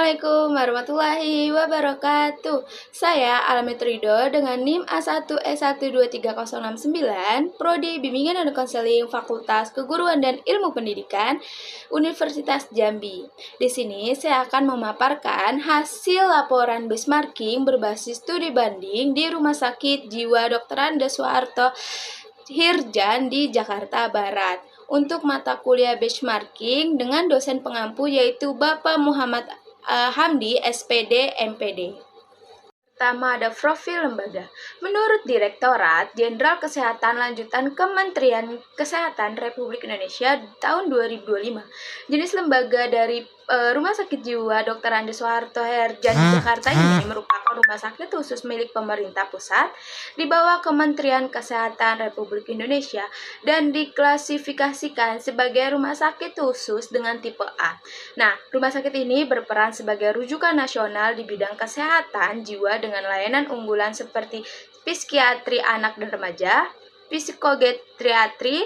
Assalamualaikum warahmatullahi wabarakatuh. Saya Alamet Ridho dengan NIM A1E1230069, Prodi Bimbingan dan Konseling Fakultas Keguruan dan Ilmu Pendidikan Universitas Jambi. Di sini saya akan memaparkan hasil laporan benchmarking berbasis studi banding di Rumah Sakit Jiwa Dr. Andes Soeharto Hirjan di Jakarta Barat. Untuk mata kuliah benchmarking dengan dosen pengampu yaitu Bapak Muhammad Hamdi, SPD, MPD. Pertama ada profil lembaga. Menurut Direktorat Jenderal Kesehatan Lanjutan Kementerian Kesehatan Republik Indonesia tahun 2025, jenis lembaga dari Rumah Sakit Jiwa Dr. Andes Soeharto Hirjan di Jakarta ini merupakan rumah sakit khusus milik pemerintah pusat di bawah Kementerian Kesehatan Republik Indonesia dan diklasifikasikan sebagai rumah sakit khusus dengan tipe A. Nah, rumah sakit ini berperan sebagai rujukan nasional di bidang kesehatan jiwa dengan layanan unggulan seperti psikiatri anak dan remaja, psikogetriatri,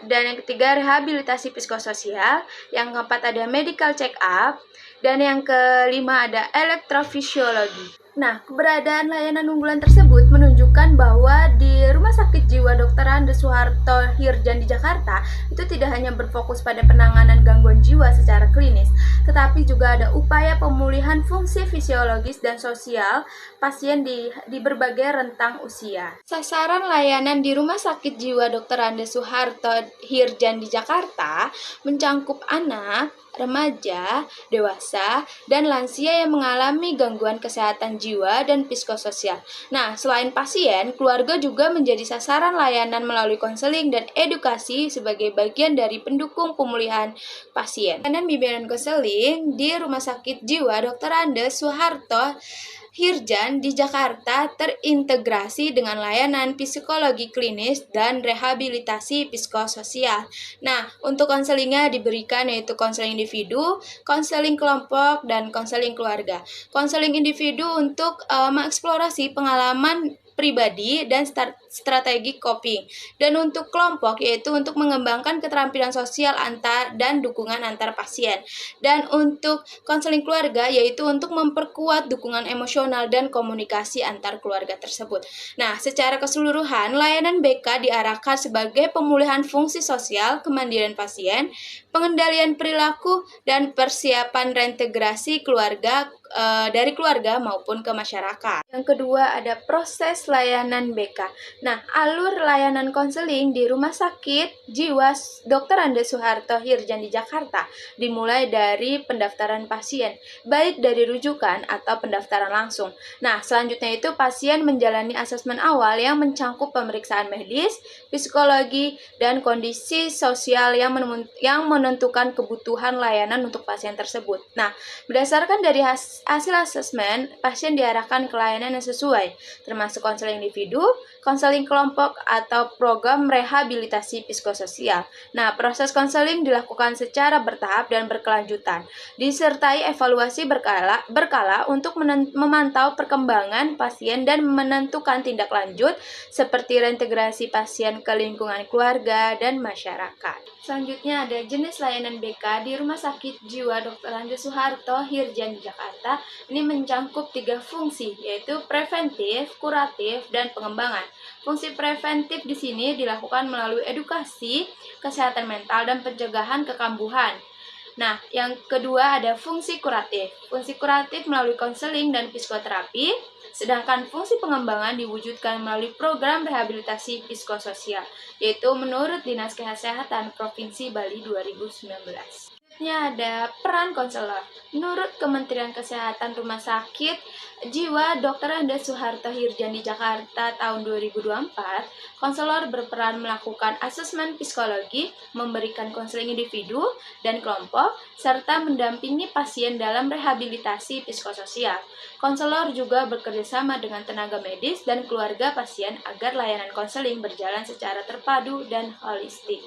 dan yang ketiga rehabilitasi psikososial, yang keempat ada medical check up, dan yang kelima ada elektrofisiologi. Nah, keberadaan layanan unggulan tersebut menunjukkan bahwa di Rumah Sakit Jiwa Dr. Andes Soeharto Hirjan di Jakarta itu tidak hanya berfokus pada penanganan gangguan jiwa secara klinis, tetapi juga ada upaya pemulihan fungsi fisiologis dan sosial pasien di berbagai rentang usia. Sasaran layanan di Rumah Sakit Jiwa Dr. Andes Soeharto Hirjan di Jakarta mencangkup anak, remaja, dewasa, dan lansia yang mengalami gangguan kesehatan jiwa dan psikososial. Nah, selain pasien, keluarga juga menjadi sasaran layanan melalui konseling dan edukasi sebagai bagian dari pendukung pemulihan pasien. Layanan bimbingan konseling di Rumah Sakit Jiwa Dr. Andes Soeharto Hirjan di Jakarta terintegrasi dengan layanan psikologi klinis dan rehabilitasi psikososial. Nah, untuk konselingnya diberikan yaitu konseling individu, konseling kelompok, dan konseling keluarga. Konseling individu untuk mengeksplorasi pengalaman pribadi dan strategi coping, dan untuk kelompok yaitu untuk mengembangkan keterampilan sosial dan dukungan antar pasien, dan untuk konseling keluarga yaitu untuk memperkuat dukungan emosional dan komunikasi antar keluarga tersebut. Nah, secara keseluruhan layanan BK diarahkan sebagai pemulihan fungsi sosial, kemandirian pasien, pengendalian perilaku, dan persiapan reintegrasi keluarga dari keluarga maupun ke masyarakat. Yang kedua ada proses layanan BK. Nah, alur layanan konseling di Rumah Sakit Jiwa Dr. Andes Soeharto Hirjan di Jakarta dimulai dari pendaftaran pasien, baik dari rujukan atau pendaftaran langsung. Nah, selanjutnya itu pasien menjalani asesmen awal yang mencangkup pemeriksaan medis, psikologi, dan kondisi sosial yang menentukan kebutuhan layanan untuk pasien tersebut. Nah, berdasarkan dari hasil asesmen, pasien diarahkan ke layanan yang sesuai, termasuk konseling individu, konseling kelompok, atau program rehabilitasi psikososial. Nah, proses konseling dilakukan secara bertahap dan berkelanjutan, disertai evaluasi berkala untuk memantau perkembangan pasien dan menentukan tindak lanjut seperti reintegrasi pasien ke lingkungan keluarga dan masyarakat. Selanjutnya ada jenis layanan BK di Rumah Sakit Jiwa Dr. Andes Soeharto Hirjan di Jakarta. Ini mencangkup 3 fungsi, yaitu preventif, kuratif, dan pengembangan. Fungsi preventif di sini dilakukan melalui edukasi, kesehatan mental, dan pencegahan kekambuhan. Nah, yang kedua ada fungsi kuratif. Fungsi kuratif melalui konseling dan psikoterapi, sedangkan fungsi pengembangan diwujudkan melalui program rehabilitasi psikososial, yaitu menurut Dinas Kesehatan Provinsi Bali 2019. Selanjutnya ada peran konselor. Menurut Kementerian Kesehatan Rumah Sakit Jiwa Dr. Andes Soeharto Hirjan di Jakarta tahun 2024, konselor berperan melakukan asesmen psikologi, memberikan konseling individu dan kelompok, serta mendampingi pasien dalam rehabilitasi psikososial. Konselor juga bekerjasama dengan tenaga medis dan keluarga pasien agar layanan konseling berjalan secara terpadu dan holistik.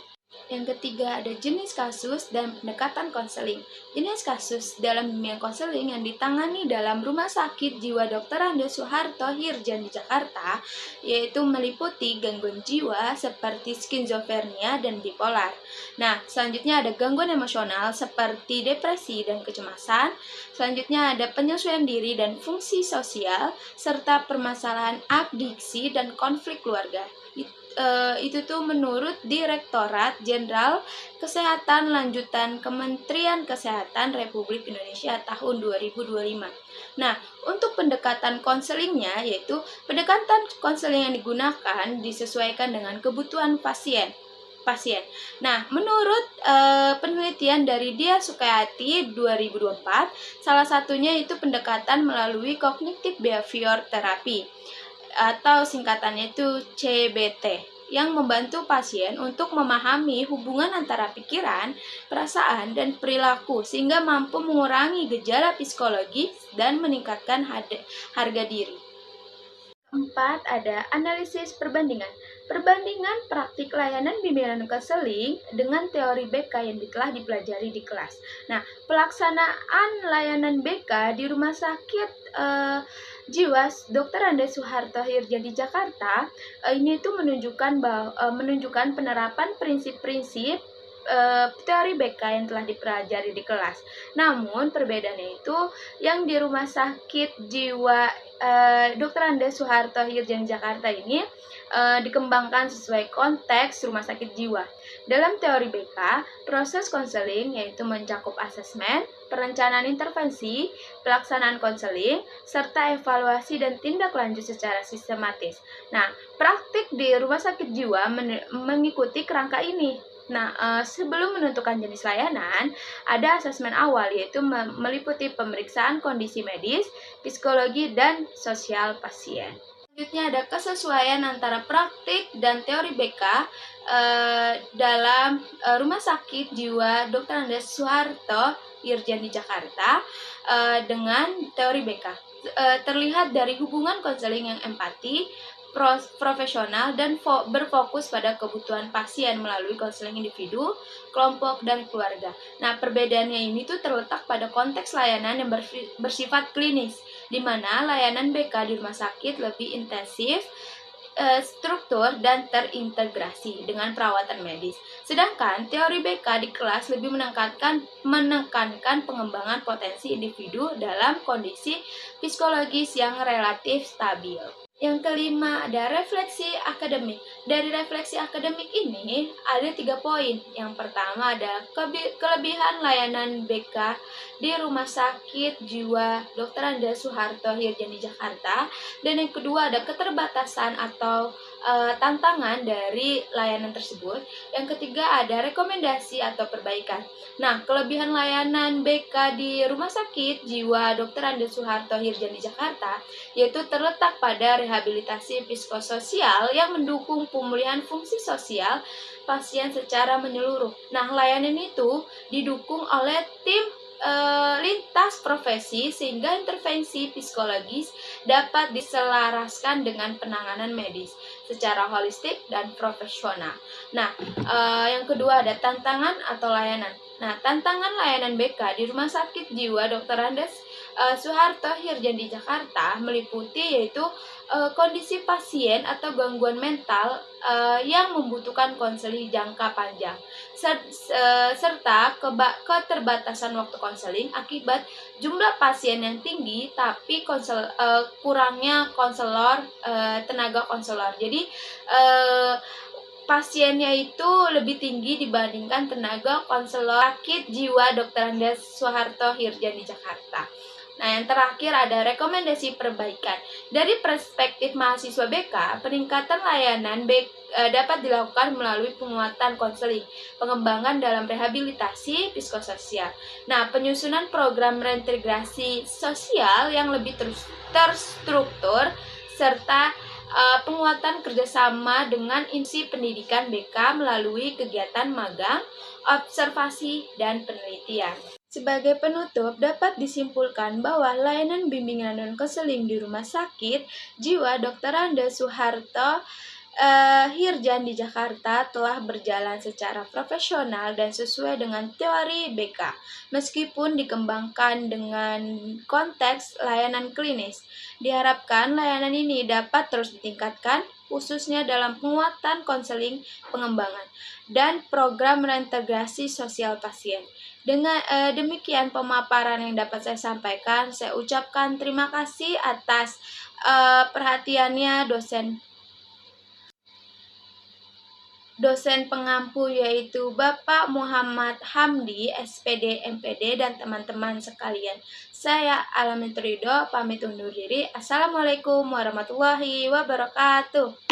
Yang ketiga ada jenis kasus dan pendekatan konseling. Jenis kasus dalam bimbingan konseling yang ditangani dalam Rumah Sakit Jiwa Dr. Andes Soeharto Hirjan di Jakarta yaitu meliputi gangguan jiwa seperti skizofrenia dan bipolar. Nah, selanjutnya ada gangguan emosional seperti depresi dan kecemasan. Selanjutnya ada penyesuaian diri dan fungsi sosial serta permasalahan adiksi dan konflik keluarga. Itu tuh menurut Direktorat Jenderal Kesehatan lanjutan Kementerian Kesehatan Republik Indonesia tahun 2025. Nah, untuk pendekatan konselingnya yaitu pendekatan konseling yang digunakan disesuaikan dengan kebutuhan pasien. Nah, menurut penelitian dari Dia Sukayati 2024, salah satunya itu pendekatan melalui Cognitive Behavior Therapy atau singkatannya itu CBT yang membantu pasien untuk memahami hubungan antara pikiran, perasaan, dan perilaku sehingga mampu mengurangi gejala psikologis dan meningkatkan harga diri. Keempat, ada analisis perbandingan. Perbandingan praktik layanan bimbingan konseling dengan teori BK yang telah dipelajari di kelas. Nah, pelaksanaan layanan BK di Rumah Sakit Jiwa Dr. Andes Soeharto Hirjan di Jakarta ini itu menunjukkan penerapan prinsip-prinsip teori BK yang telah dipelajari di kelas. Namun perbedaannya itu yang di Rumah Sakit Jiwa Dr. Andes Soeharto Hirjan Jakarta ini dikembangkan sesuai konteks rumah sakit jiwa. Dalam teori BK, proses konseling yaitu mencakup asesmen, perencanaan intervensi, pelaksanaan konseling, serta evaluasi dan tindak lanjut secara sistematis. Nah, praktik di rumah sakit jiwa mengikuti kerangka ini. Nah, sebelum menentukan jenis layanan, ada asesmen awal yaitu meliputi pemeriksaan kondisi medis, psikologi, dan sosial pasien. Selanjutnya ada kesesuaian antara praktik dan teori BK dalam Rumah Sakit Jiwa Dr. Andes Soeharto Hirjan di Jakarta dengan teori BK. Terlihat dari hubungan konseling yang empati, profesional, dan berfokus pada kebutuhan pasien melalui konseling individu, kelompok, dan keluarga. Nah, perbedaannya ini tuh terletak pada konteks layanan yang bersifat klinis, di mana layanan BK di rumah sakit lebih intensif, struktur, dan terintegrasi dengan perawatan medis. Sedangkan teori BK di kelas lebih menekankan pengembangan potensi individu dalam kondisi psikologis yang relatif stabil. Yang kelima ada refleksi akademik. Dari refleksi akademik ini ada 3 poin. Yang pertama ada kelebihan layanan BK di Rumah Sakit Jiwa Dr. Andes Soeharto Hirjan di Jakarta. Dan yang kedua ada keterbatasan atau tantangan dari layanan tersebut. Yang ketiga ada rekomendasi atau perbaikan. Nah, kelebihan layanan BK di Rumah Sakit Jiwa Dr. Andes Soeharto Hirjan di Jakarta yaitu terletak pada rehabilitasi psikososial yang mendukung pemulihan fungsi sosial pasien secara menyeluruh. Nah, layanan itu didukung oleh tim lintas profesi sehingga intervensi psikologis dapat diselaraskan dengan penanganan medis secara holistik dan profesional. Nah, yang kedua ada tantangan atau layanan. Nah, tantangan layanan BK di Rumah Sakit Jiwa Dr. Andes Soeharto Hirjan di Jakarta meliputi yaitu kondisi pasien atau gangguan mental yang membutuhkan konseling jangka panjang serta keterbatasan waktu konseling akibat jumlah pasien yang tinggi tapi kurangnya konselor, tenaga konselor. Jadi pasiennya itu lebih tinggi dibandingkan tenaga konselor sakit jiwa Dr. Andes Soeharto Hirjan di Jakarta. Nah, yang terakhir ada rekomendasi perbaikan. Dari perspektif mahasiswa BK, peningkatan layanan dapat dilakukan melalui penguatan konseling, pengembangan dalam rehabilitasi psikososial. Nah, penyusunan program reintegrasi sosial yang lebih terstruktur, serta penguatan kerjasama dengan institusi pendidikan BK melalui kegiatan magang, observasi, dan penelitian. Sebagai penutup, dapat disimpulkan bahwa layanan bimbingan dan konseling di Rumah Sakit Jiwa Dr. Andes Soeharto Hirjan di Jakarta telah berjalan secara profesional dan sesuai dengan teori BK, meskipun dikembangkan dengan konteks layanan klinis. Diharapkan layanan ini dapat terus ditingkatkan, khususnya dalam penguatan konseling pengembangan dan program reintegrasi sosial pasien. Dengan demikian pemaparan yang dapat saya sampaikan. Saya ucapkan terima kasih atas perhatiannya dosen pengampu yaitu Bapak Muhammad Hamdi, SPD, MPD, dan teman-teman sekalian. Saya Alamin Ridho, pamit undur diri. Assalamualaikum warahmatullahi wabarakatuh.